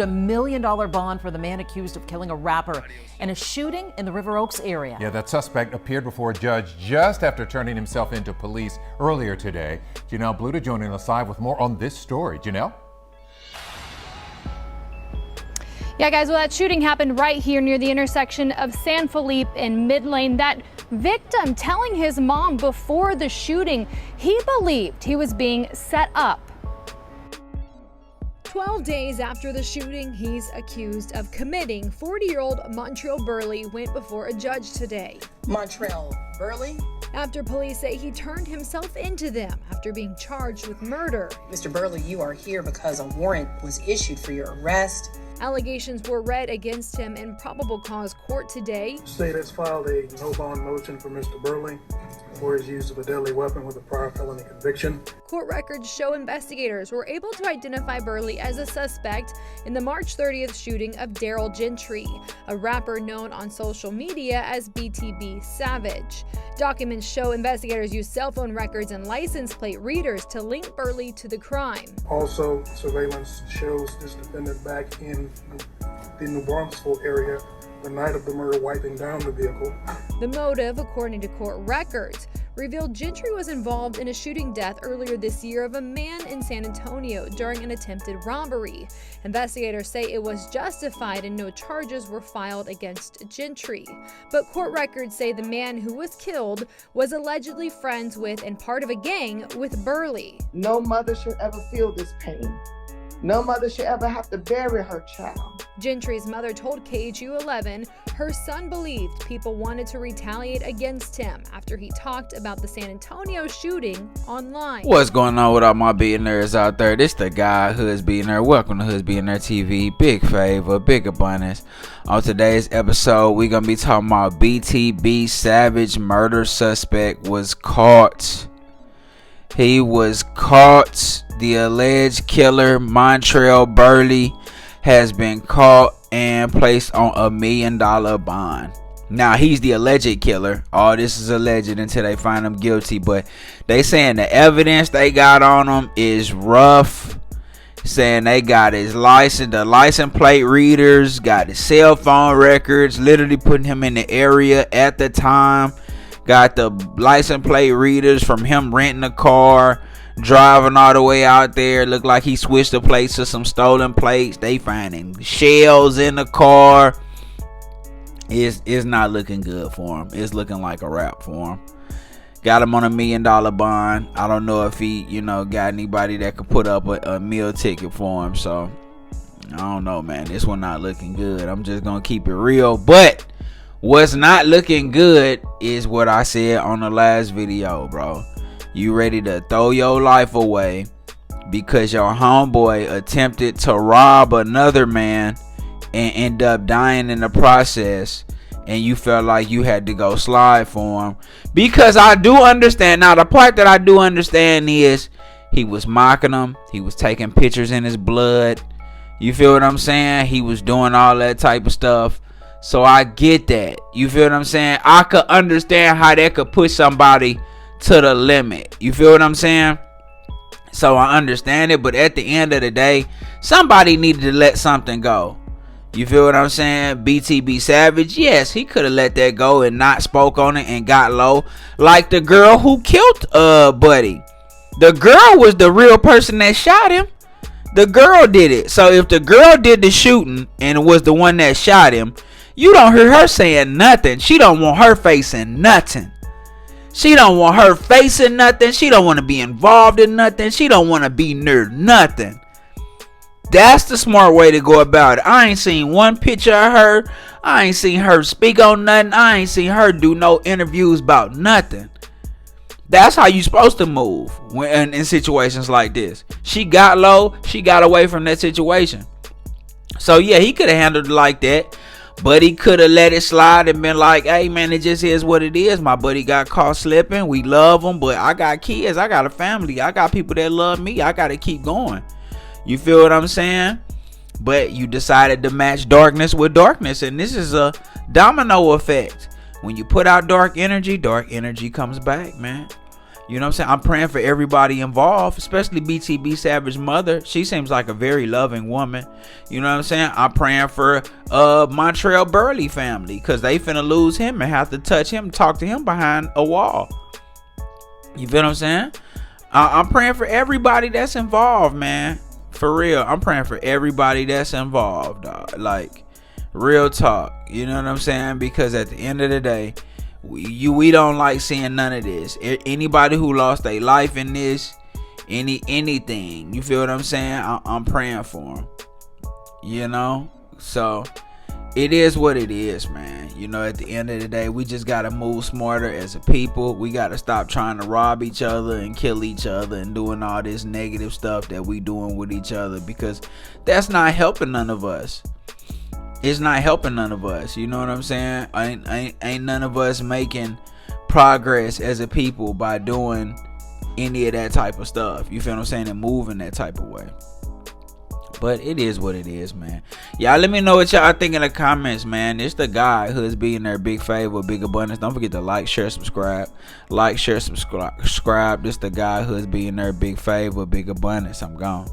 $1 million bond for the man accused of killing a rapper in a shooting in the River Oaks area. Yeah, that suspect appeared before a judge just after turning himself into police earlier today. Janelle Bluta joining us live with more on this story. Janelle? Yeah, guys, well, that shooting happened right here near the intersection of San Felipe and Midlane. That victim telling his mom before the shooting he believed he was being set up. 12 days after the shooting he's accused of committing, 40-year-old Montreal Burley went before a judge today. Montreal Burley? After police say he turned himself into them after being charged with murder. Mr. Burley, you are here because a warrant was issued for your arrest. Allegations were read against him in probable cause court today. The state has filed a no-bond motion for Mr. Burley for his use of a deadly weapon with a prior felony conviction. Court records show investigators were able to identify Burley as a suspect in the March 30th shooting of Daryl Gentry, a rapper known on social media as BTB Savage. Documents show investigators used cell phone records and license plate readers to link Burley to the crime. Also, surveillance shows this defendant back in the New Braunfels area the night of the murder, wiping down the vehicle. The motive, according to court records, revealed Gentry was involved in a shooting death earlier this year of a man in San Antonio during an attempted robbery. Investigators say it was justified and no charges were filed against Gentry. But court records say the man who was killed was allegedly friends with and part of a gang with Burley. No mother should ever feel this pain. No mother should ever have to bury her child. Gentry's mother told KHU-11 her son believed people wanted to retaliate against him after he talked about the San Antonio shooting online. What's going on with all my billionaires out there? This the guy, Hoods Billionaire. Welcome to Hoods Billionaire TV. Big favor, big abundance. On today's episode, we're going to be talking about BTB Savage murder suspect was caught. He was caught. The alleged killer, Montreal Burley, has been caught and placed on $1 million bond. Now, he's the alleged killer. All this is alleged until they find him guilty. But they saying the evidence they got on him is rough. Saying they got his license, the license plate readers, got his cell phone records, literally putting him in the area at the time. Got the license plate readers from him renting a car, driving all the way out there. Looked like he switched the plates to some stolen plates. They finding shells in the car. It's not looking good for him. It's looking like a wrap for him. Got him on $1 million bond. I don't know if he, got anybody that could put up a meal ticket for him. So I don't know, man. This one not looking good. I'm just gonna keep it real. But what's not looking good is what I said on the last video, bro. You ready to throw your life away because your homeboy attempted to rob another man and end up dying in the process, and you felt like you had to go slide for him. Because I do understand. Now, the part that I do understand is he was mocking him. He was taking pictures in his blood. You feel what I'm saying? He was doing all that type of stuff. So I get that. You feel what I'm saying? I could understand how that could push somebody to the limit. You feel what I'm saying? So I understand it, but at the end of the day, somebody needed to let something go. You feel what I'm saying? BTB Savage, yes, he could have let that go and not spoke on it and got low, like the girl who killed Buddy. The girl was the real person that shot him. The girl did it. So if the girl did the shooting and was the one that shot him, you don't hear her saying nothing. She don't want her facing nothing. She don't want her facing nothing. She don't want to be involved in nothing. She don't want to be near nothing. That's the smart way to go about it. I ain't seen one picture of her. I ain't seen her speak on nothing. I ain't seen her do no interviews about nothing. That's how you supposed to move when in situations like this. She got low. She got away from that situation. So yeah, he could have handled it like that. But he could have let it slide and been like, hey, man, it just is what it is. My buddy got caught slipping. We love him, but I got kids. I got a family. I got people that love me. I got to keep going. You feel what I'm saying? But you decided to match darkness with darkness. And this is a domino effect. When you put out dark energy comes back, man. You know what I'm saying? I'm praying for everybody involved, especially BTB Savage's mother. She seems like a very loving woman. You know what I'm saying? I'm praying for Montreal Burley family, because they finna lose him and have to touch him, talk to him behind a wall. You feel what I'm saying? I'm praying for everybody that's involved, man. For real. I'm praying for everybody that's involved, dog. Like, real talk. You know what I'm saying? Because at the end of the day, we don't like seeing none of this. Anybody who lost their life in this, anything, you feel what I'm saying? I'm praying for them. You know? So it is what it is, man. You know, at the end of the day, we just gotta move smarter as a people. We gotta stop trying to rob each other and kill each other and doing all this negative stuff that we doing with each other, because that's not helping none of us. It's not helping none of us. You know what I'm saying? Ain't none of us making progress as a people by doing any of that type of stuff. You feel what I'm saying? And moving that type of way. But it is what it is, man. Y'all let me know what y'all think in the comments, man. It's the guy who's being there. Big favor, big abundance. Don't forget to like, share, subscribe. Like, share, subscribe. This the guy who's being there. Big favor, big abundance. I'm gone.